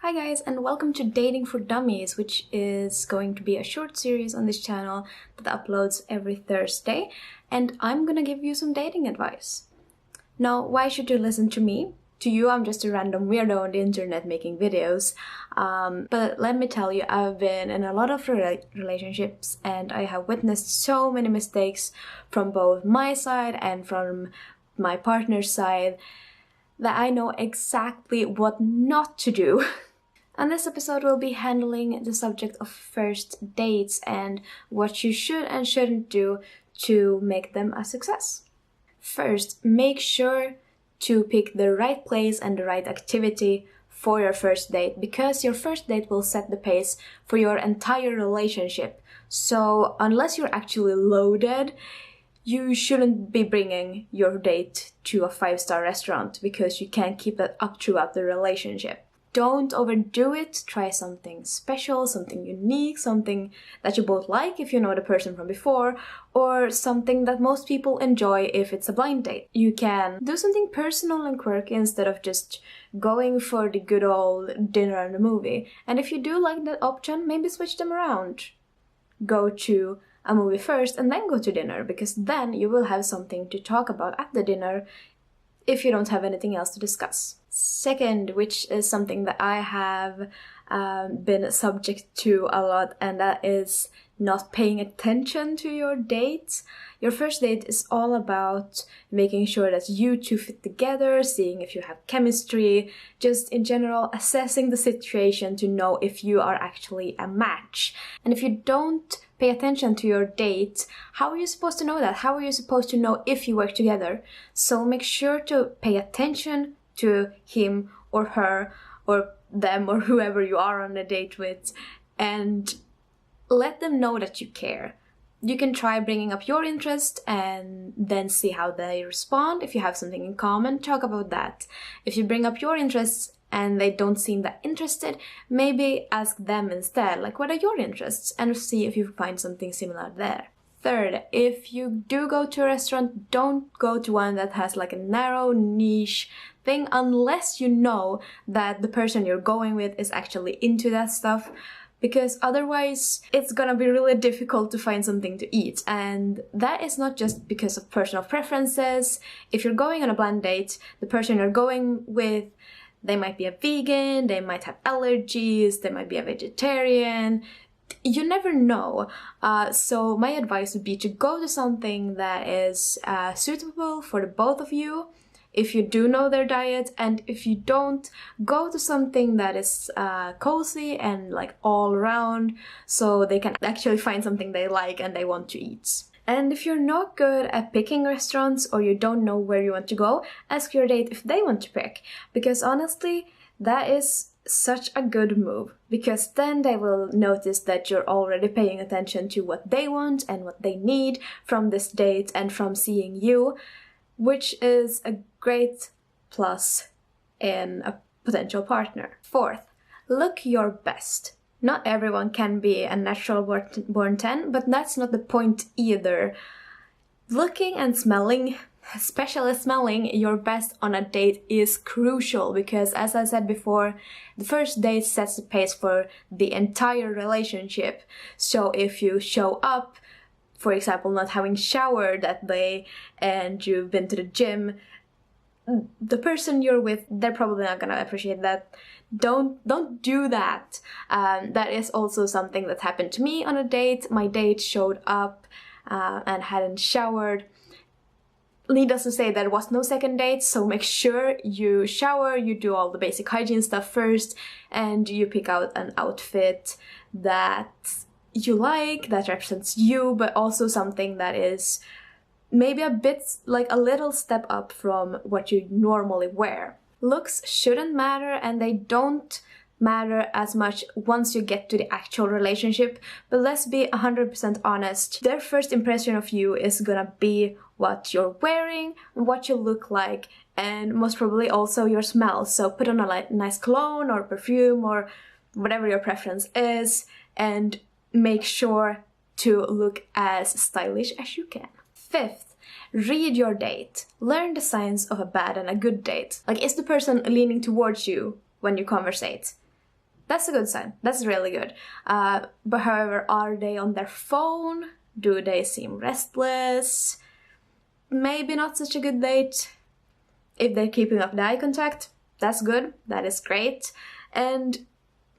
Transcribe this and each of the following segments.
Hi guys, and welcome to Dating for Dummies, which is going to be a short series on this channel that uploads every Thursday, and I'm gonna give you some dating advice. Now, why should you listen to me? To you, I'm just a random weirdo on the internet making videos, but let me tell you, I've been in a lot of relationships and I have witnessed so many mistakes from both my side and from my partner's side that I know exactly what not to do. And this episode will be handling the subject of first dates and what you should and shouldn't do to make them a success. First, make sure to pick the right place and the right activity for your first date, because your first date will set the pace for your entire relationship. So unless you're actually loaded, you shouldn't be bringing your date to a 5-star restaurant because you can't keep that up throughout the relationship. Don't overdo it. Try something special, something unique, something that you both like if you know the person from before, or something that most people enjoy if it's a blind date. You can do something personal and quirky instead of just going for the good old dinner and a movie. And if you do like that option, maybe switch them around. Go to a movie first and then go to dinner, because then you will have something to talk about at the dinner if you don't have anything else to discuss. Second, which is something that I have been subject to a lot, and that is not paying attention to your date. Your first date is all about making sure that you two fit together, seeing if you have chemistry, just in general assessing the situation to know if you are actually a match. And if you don't pay attention to your date, how are you supposed to know that? How are you supposed to know if you work together? So make sure to pay attention to him or her or them or whoever you are on a date with, and let them know that you care. You can try bringing up your interest and then see how they respond. If you have something in common, talk about that. If you bring up your interests and they don't seem that interested, maybe ask them instead, like, what are your interests? And see if you find something similar there. Third, if you do go to a restaurant, don't go to one that has like a narrow niche thing unless you know that the person you're going with is actually into that stuff, because otherwise it's gonna be really difficult to find something to eat. And that is not just because of personal preferences. If you're going on a blind date, the person you're going with, they might be a vegan, they might have allergies, they might be a vegetarian. You never know. So my advice would be to go to something that is suitable for the both of you, if you do know their diet, and if you don't, go to something that is cozy and like all around, so they can actually find something they like and they want to eat. And if you're not good at picking restaurants or you don't know where you want to go, ask your date if they want to pick, because honestly, that is such a good move, because then they will notice that you're already paying attention to what they want and what they need from this date and from seeing you, which is a great plus in a potential partner. Fourth, look your best. Not everyone can be a natural born 10, but that's not the point either. Looking and smelling, especially smelling your best on a date, is crucial, because as I said before, the first date sets the pace for the entire relationship. So if you show up, for example, not having showered that day and you've been to the gym, the person you're with, they're probably not gonna appreciate that. Don't do that. That is also something that happened to me on a date. My date showed up and hadn't showered. Needless to say, there was no second date, so make sure you shower, you do all the basic hygiene stuff first, and you pick out an outfit that you like, that represents you, but also something that is maybe a bit, like a little step up from what you normally wear. Looks shouldn't matter, and they don't matter as much once you get to the actual relationship, but let's be 100% honest. Their first impression of you is gonna be what you're wearing, what you look like, and most probably also your smell. So put on a nice cologne or perfume or whatever your preference is, and make sure to look as stylish as you can. Fifth, read your date. Learn the signs of a bad and a good date. Like, is the person leaning towards you when you conversate? That's a good sign. That's really good. But however, are they on their phone? Do they seem restless? Maybe not such a good date. If they're keeping up the eye contact, that's good. That is great. And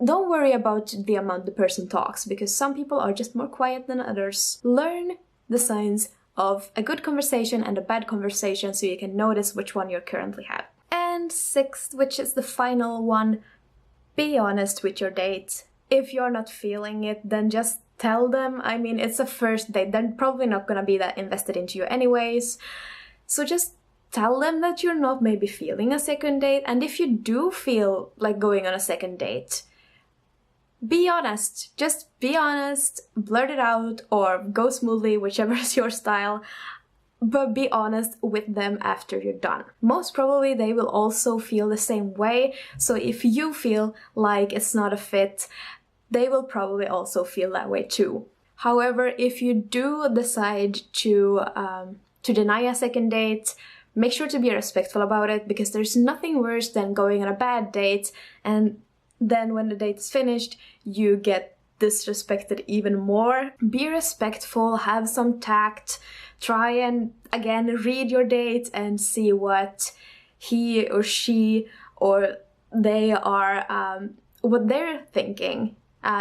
don't worry about the amount the person talks, because some people are just more quiet than others. Learn the signs of a good conversation and a bad conversation so you can notice which one you currently have. And sixth, which is the final one, be honest with your date. If you're not feeling it, then just tell them. I mean, it's a first date. They're probably not gonna be that invested into you anyways. So just tell them that you're not maybe feeling a second date. And if you do feel like going on a second date, be honest. Just be honest, blurt it out, or go smoothly, whichever is your style. But be honest with them after you're done. Most probably they will also feel the same way. So if you feel like it's not a fit, they will probably also feel that way too. However, if you do decide to deny a second date, make sure to be respectful about it, because there's nothing worse than going on a bad date and then when the date is finished, you get disrespected even more. Be respectful, have some tact, try and again read your date and see what he or she or they are, what they're thinking.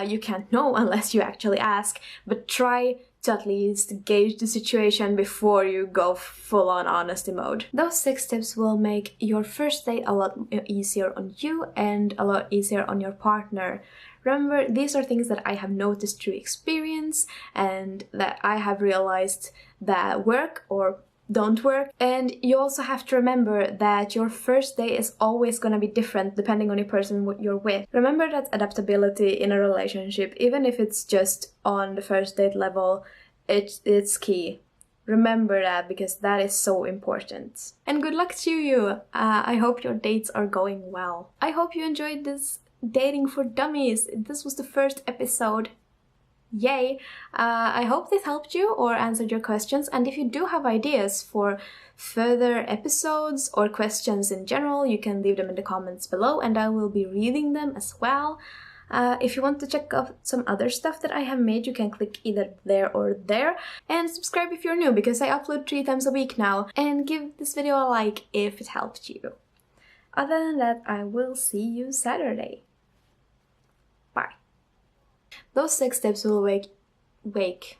You can't know unless you actually ask, but try to at least gauge the situation before you go full on honesty mode. Those 6 tips will make your first date a lot easier on you and a lot easier on your partner. Remember, these are things that I have noticed through experience and that I have realized that work or don't work. And you also have to remember that your first day is always going to be different depending on the person you're with. Remember that adaptability in a relationship, even if it's just on the first date level, it's key. Remember that, because that is so important. And good luck to you! I hope your dates are going well. I hope you enjoyed this Dating for Dummies. This was the first episode. Yay! I hope this helped you or answered your questions, and if you do have ideas for further episodes or questions in general, you can leave them in the comments below and I will be reading them as well. If you want to check out some other stuff that I have made, you can click either there or there. And subscribe if you're new, because I upload 3 times a week now, and give this video a like if it helped you. Other than that, I will see you Saturday. Bye. Those 6 tips will wake